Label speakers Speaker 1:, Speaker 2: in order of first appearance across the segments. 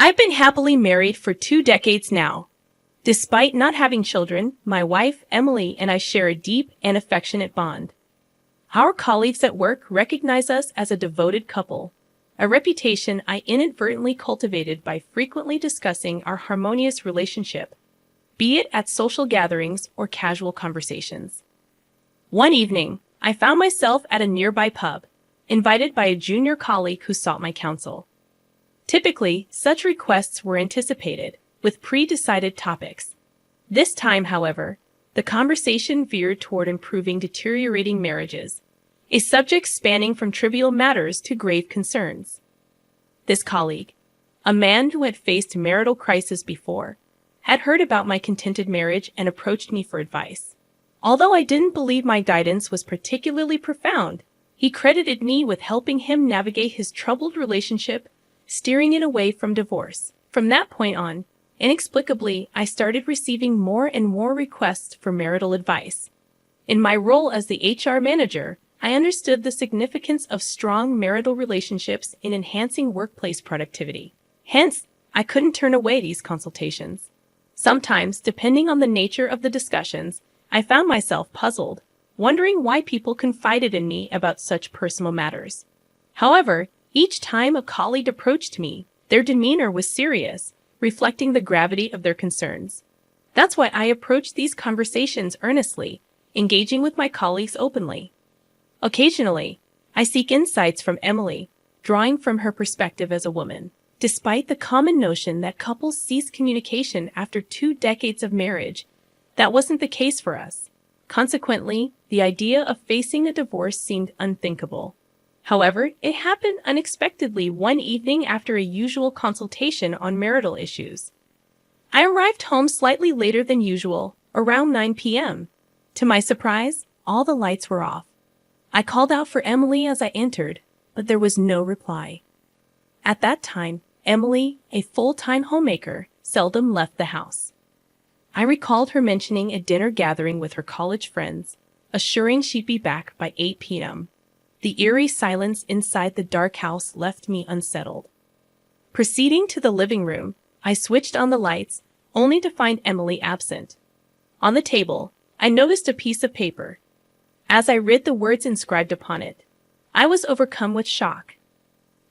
Speaker 1: I've been happily married for 2 decades now. Despite not having children, my wife, Emily, and I share a deep and affectionate bond. Our colleagues at work recognize us as a devoted couple, a reputation I inadvertently cultivated by frequently discussing our harmonious relationship, be it at social gatherings or casual conversations. One evening, I found myself at a nearby pub, invited by a junior colleague who sought my counsel. Typically, such requests were anticipated, with pre-decided topics. This time, however, the conversation veered toward improving deteriorating marriages, a subject spanning from trivial matters to grave concerns. This colleague, a man who had faced marital crisis before, had heard about my contented marriage and approached me for advice. Although I didn't believe my guidance was particularly profound, he credited me with helping him navigate his troubled relationship, steering it away from divorce. From that point on, inexplicably, I started receiving more and more requests for marital advice. In my role as the HR manager, I understood the significance of strong marital relationships in enhancing workplace productivity. Hence, I couldn't turn away these consultations. Sometimes, depending on the nature of the discussions, I found myself puzzled, wondering why people confided in me about such personal matters. However, each time a colleague approached me, their demeanor was serious, reflecting the gravity of their concerns. That's why I approach these conversations earnestly, engaging with my colleagues openly. Occasionally, I seek insights from Emily, drawing from her perspective as a woman. Despite the common notion that couples cease communication after 2 decades of marriage, that wasn't the case for us. Consequently, the idea of facing a divorce seemed unthinkable. However, it happened unexpectedly one evening after a usual consultation on marital issues. I arrived home slightly later than usual, around 9 p.m. To my surprise, all the lights were off. I called out for Emily as I entered, but there was no reply. At that time, Emily, a full-time homemaker, seldom left the house. I recalled her mentioning a dinner gathering with her college friends, assuring she'd be back by 8 p.m. The eerie silence inside the dark house left me unsettled. Proceeding to the living room, I switched on the lights, only to find Emily absent. On the table, I noticed a piece of paper. As I read the words inscribed upon it, I was overcome with shock.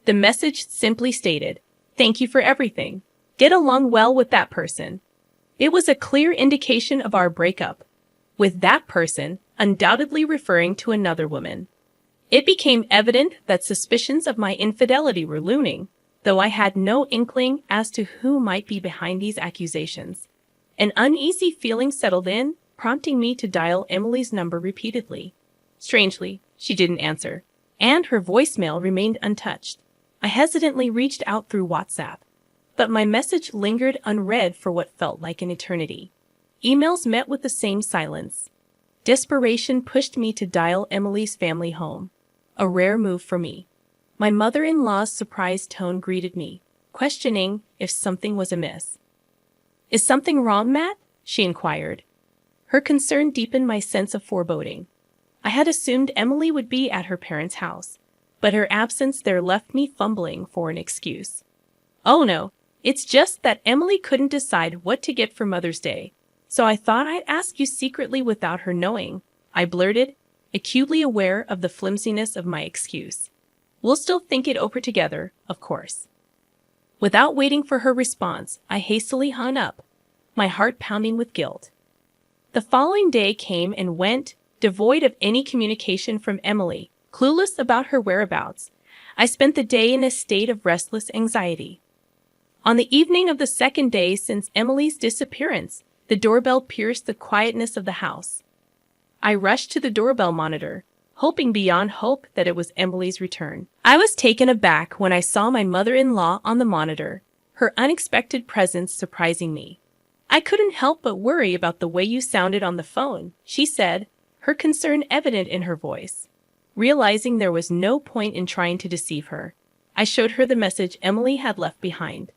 Speaker 1: The message simply stated, "Thank you for everything. Get along well with that person." It was a clear indication of our breakup, with that person undoubtedly referring to another woman. It became evident that suspicions of my infidelity were looming, though I had no inkling as to who might be behind these accusations. An uneasy feeling settled in, prompting me to dial Emily's number repeatedly. Strangely, she didn't answer, and her voicemail remained untouched. I hesitantly reached out through WhatsApp, but my message lingered unread for what felt like an eternity. Emails met with the same silence. Desperation pushed me to dial Emily's family home, a rare move for me. My mother-in-law's surprised tone greeted me, questioning if something was amiss. "Is something wrong, Matt?" she inquired. Her concern deepened my sense of foreboding. I had assumed Emily would be at her parents' house, but her absence there left me fumbling for an excuse. "Oh no, it's just that Emily couldn't decide what to get for Mother's Day, so I thought I'd ask you secretly without her knowing," I blurted, acutely aware of the flimsiness of my excuse. "We'll still think it over together, of course." Without waiting for her response, I hastily hung up, my heart pounding with guilt. The following day came and went, devoid of any communication from Emily. Clueless about her whereabouts, I spent the day in a state of restless anxiety. On the evening of the second day since Emily's disappearance, the doorbell pierced the quietness of the house. I rushed to the doorbell monitor, hoping beyond hope that it was Emily's return. I was taken aback when I saw my mother-in-law on the monitor, her unexpected presence surprising me. "I couldn't help but worry about the way you sounded on the phone," she said, her concern evident in her voice. Realizing there was no point in trying to deceive her, I showed her the message Emily had left behind.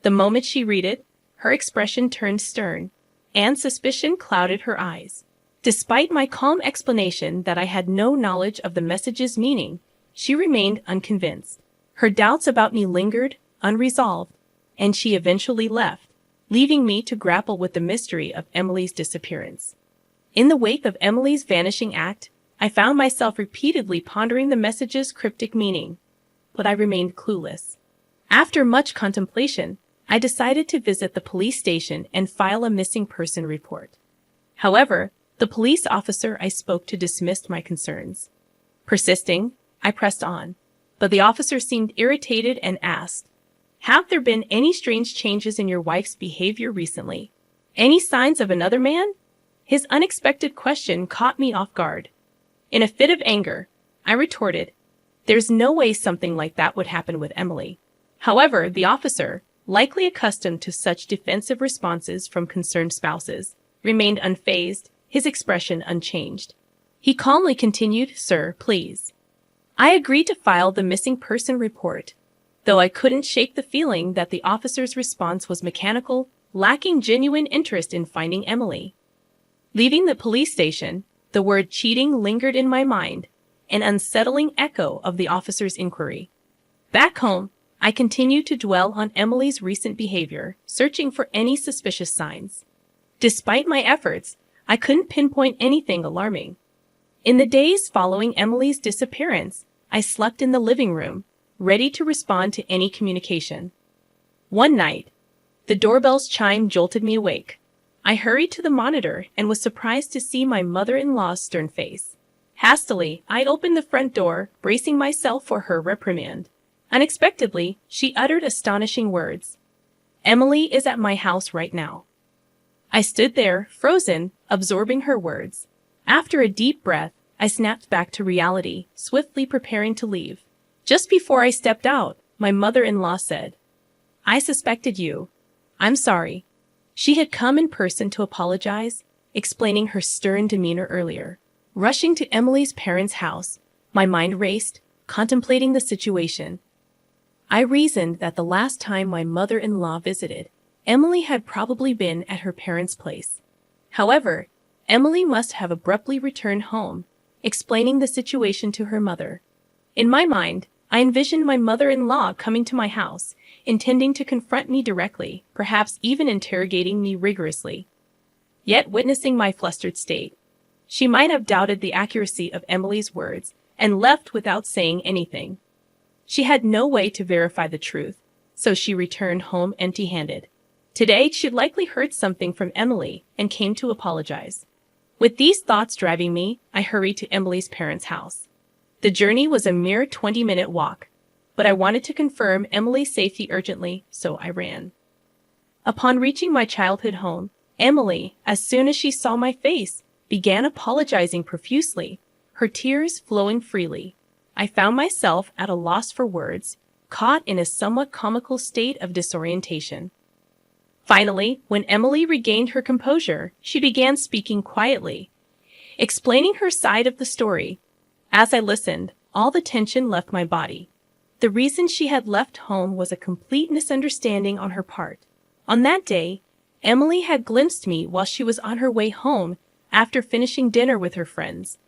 Speaker 1: The moment she read it, her expression turned stern, and suspicion clouded her eyes. Despite my calm explanation that I had no knowledge of the message's meaning, she remained unconvinced. Her doubts about me lingered, unresolved, and she eventually left, leaving me to grapple with the mystery of Emily's disappearance. In the wake of Emily's vanishing act, I found myself repeatedly pondering the message's cryptic meaning, but I remained clueless. After much contemplation, I decided to visit the police station and file a missing person report. However, the police officer I spoke to dismissed my concerns. Persisting, I pressed on, but the officer seemed irritated and asked, "Have there been any strange changes in your wife's behavior recently? Any signs of another man?" His unexpected question caught me off guard. In a fit of anger, I retorted, "There's no way something like that would happen with Emily." However, the officer, likely accustomed to such defensive responses from concerned spouses, remained unfazed, his expression unchanged. He calmly continued, "Sir, please." I agreed to file the missing person report, though I couldn't shake the feeling that the officer's response was mechanical, lacking genuine interest in finding Emily. Leaving the police station, the word cheating lingered in my mind, an unsettling echo of the officer's inquiry. Back home, I continued to dwell on Emily's recent behavior, searching for any suspicious signs. Despite my efforts, I couldn't pinpoint anything alarming. In the days following Emily's disappearance, I slept in the living room, ready to respond to any communication. One night, the doorbell's chime jolted me awake. I hurried to the monitor and was surprised to see my mother-in-law's stern face. Hastily, I opened the front door, bracing myself for her reprimand. Unexpectedly, she uttered astonishing words. "Emily is at my house right now." I stood there, frozen, absorbing her words. After a deep breath, I snapped back to reality, swiftly preparing to leave. Just before I stepped out, my mother-in-law said, "I suspected you. I'm sorry." She had come in person to apologize, explaining her stern demeanor earlier. Rushing to Emily's parents' house, my mind raced, contemplating the situation. I reasoned that the last time my mother-in-law visited, Emily had probably been at her parents' place. However, Emily must have abruptly returned home, explaining the situation to her mother. In my mind, I envisioned my mother-in-law coming to my house, intending to confront me directly, perhaps even interrogating me rigorously. Yet, witnessing my flustered state, she might have doubted the accuracy of Emily's words and left without saying anything. She had no way to verify the truth, so she returned home empty-handed. Today, she'd likely heard something from Emily and came to apologize. With these thoughts driving me, I hurried to Emily's parents' house. The journey was a mere 20-minute walk, but I wanted to confirm Emily's safety urgently, so I ran. Upon reaching my childhood home, Emily, as soon as she saw my face, began apologizing profusely, her tears flowing freely. I found myself at a loss for words, caught in a somewhat comical state of disorientation. Finally, when Emily regained her composure, she began speaking quietly, explaining her side of the story. As I listened, all the tension left my body. The reason she had left home was a complete misunderstanding on her part. On that day, Emily had glimpsed me while she was on her way home after finishing dinner with her friends.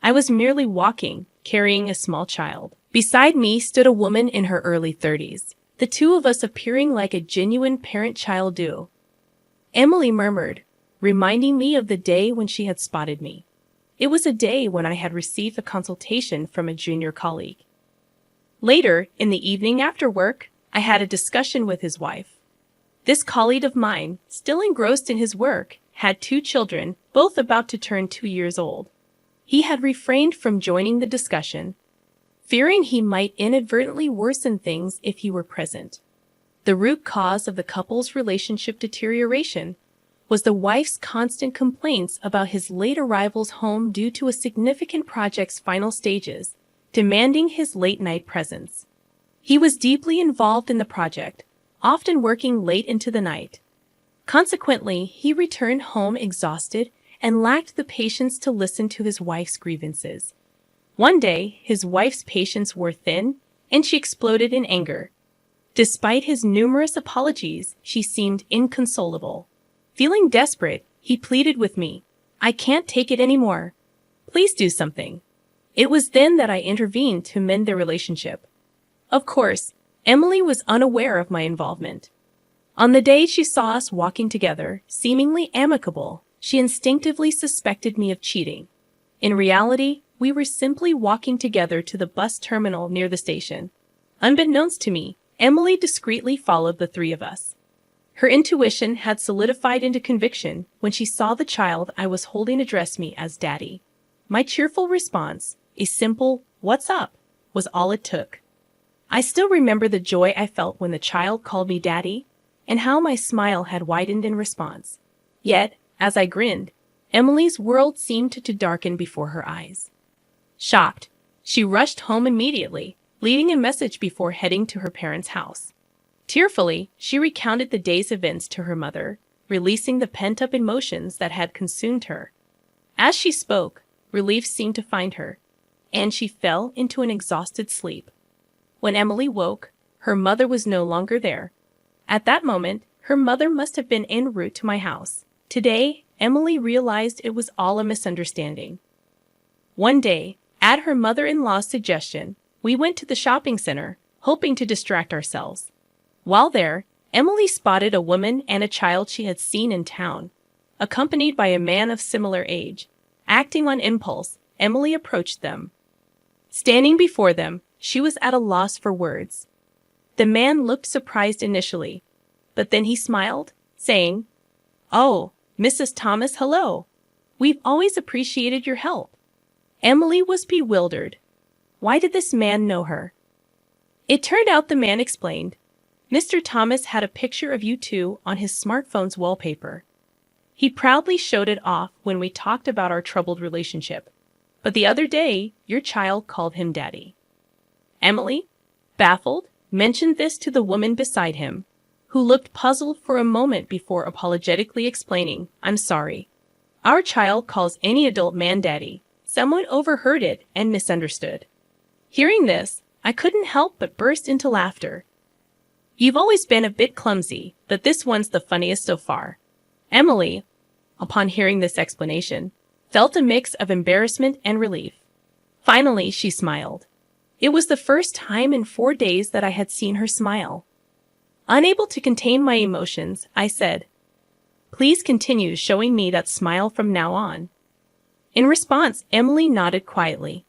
Speaker 1: I was merely walking, carrying a small child. Beside me stood a woman in her early 30s, the two of us appearing like a genuine parent-child duo. Emily murmured, reminding me of the day when she had spotted me. It was a day when I had received a consultation from a junior colleague. Later, in the evening after work, I had a discussion with his wife. This colleague of mine, still engrossed in his work, had 2 children, both about to turn 2 years old. He had refrained from joining the discussion, fearing he might inadvertently worsen things if he were present. The root cause of the couple's relationship deterioration was the wife's constant complaints about his late arrivals home due to a significant project's final stages, demanding his late-night presence. He was deeply involved in the project, often working late into the night. Consequently, he returned home exhausted and lacked the patience to listen to his wife's grievances. One day, his wife's patience wore thin, and she exploded in anger. Despite his numerous apologies, she seemed inconsolable. Feeling desperate, he pleaded with me, "I can't take it anymore. Please do something." It was then that I intervened to mend their relationship. Of course, Emily was unaware of my involvement. On the day she saw us walking together, seemingly amicable, she instinctively suspected me of cheating. In reality, we were simply walking together to the bus terminal near the station. Unbeknownst to me, Emily discreetly followed the three of us. Her intuition had solidified into conviction when she saw the child I was holding address me as Daddy. My cheerful response, a simple, "What's up?" was all it took. I still remember the joy I felt when the child called me Daddy, and how my smile had widened in response. Yet, as I grinned, Emily's world seemed to darken before her eyes. Shocked, she rushed home immediately, leaving a message before heading to her parents' house. Tearfully, she recounted the day's events to her mother, releasing the pent-up emotions that had consumed her. As she spoke, relief seemed to find her, and she fell into an exhausted sleep. When Emily woke, her mother was no longer there. At that moment, her mother must have been en route to my house. Today, Emily realized it was all a misunderstanding. One day, at her mother-in-law's suggestion, we went to the shopping center, hoping to distract ourselves. While there, Emily spotted a woman and a child she had seen in town. Accompanied by a man of similar age, acting on impulse, Emily approached them. Standing before them, she was at a loss for words. The man looked surprised initially, but then he smiled, saying, "Oh, Mrs. Thomas, hello. We've always appreciated your help." Emily was bewildered. Why did this man know her? It turned out the man explained. Mr. Thomas had a picture of you two on his smartphone's wallpaper. He proudly showed it off when we talked about our troubled relationship. But the other day, your child called him Daddy. Emily, baffled, mentioned this to the woman beside him, who looked puzzled for a moment before apologetically explaining, "I'm sorry. Our child calls any adult man Daddy. Someone overheard it and misunderstood." Hearing this, I couldn't help but burst into laughter. You've always been a bit clumsy, but this one's the funniest so far. Emily, upon hearing this explanation, felt a mix of embarrassment and relief. Finally, she smiled. It was the first time in 4 days that I had seen her smile. Unable to contain my emotions, I said, "Please continue showing me that smile from now on." In response, Emily nodded quietly.